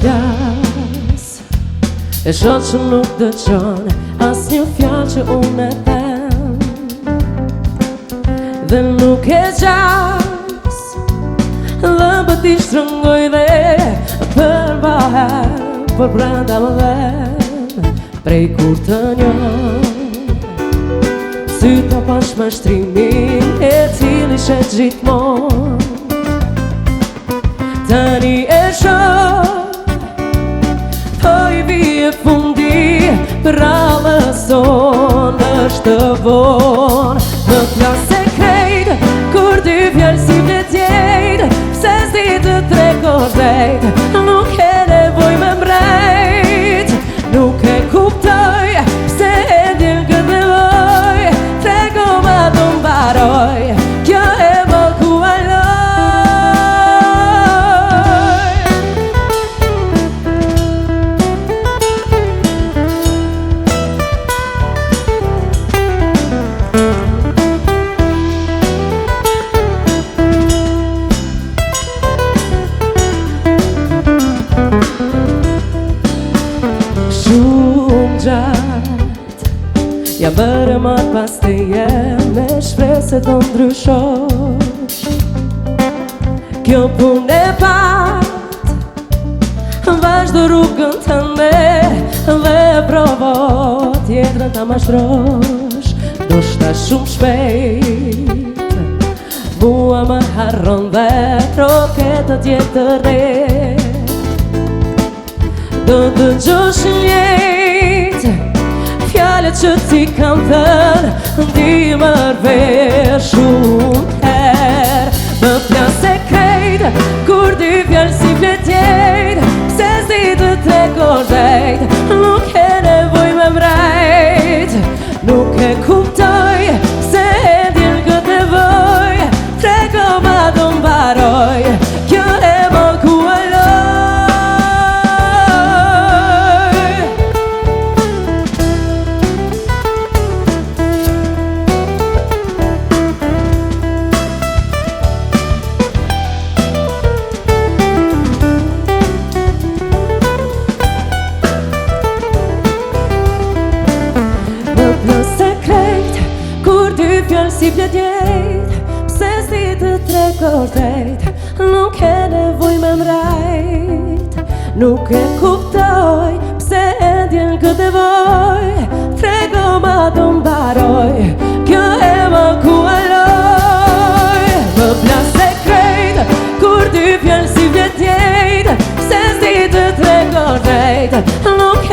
flas e shoh që nuk dëgjon asnjë fjalë që unë e them dhe nuk e gjas lëmbët I shtrëngoj dhe përbahem për brenda më dhem prej kur të njoh syta pash me shtrimin e cili shet gjithmon tani e shoh po I vije fundi pra mëson është von më flas e krejt kur dy fjalë si vletjejt pse s'di të tregosh drejt nuk e nevoj me mbrejt nuk e kuptoj pse e ndjen këtë nevoj trego ma të mbaroj kjo e më kualoj ja bërë matë pas të jem me shpresë të ndryshosh kjo punë e pat vazhdo rrugën të ndë dhe provo tjetrën ta mashtrosh do shta shumë shpejt mua më harron dhe roketët jetër re do të gjosh njejt fjalët që ti kam thënë ndi mërver shumë her më flas e krejt kur dy fjalë si vletjejt pse s'di të tregosh drejt nuk e nevoj me mbrejt nuk e kuptoj se e ndjen këtë nevoj trego ma do mbaroj kjo e më kualoj si vletjejt pse s'di të tregosh drejt nuk e nevoj me mbrejt nuk e kuptoj pse e ndjen këtë nevoj trego ma të mbaroj kjo e më kualoj më flas e krejt kur dy fjalë si vletjejt pse s'di të tregosh drejt nuk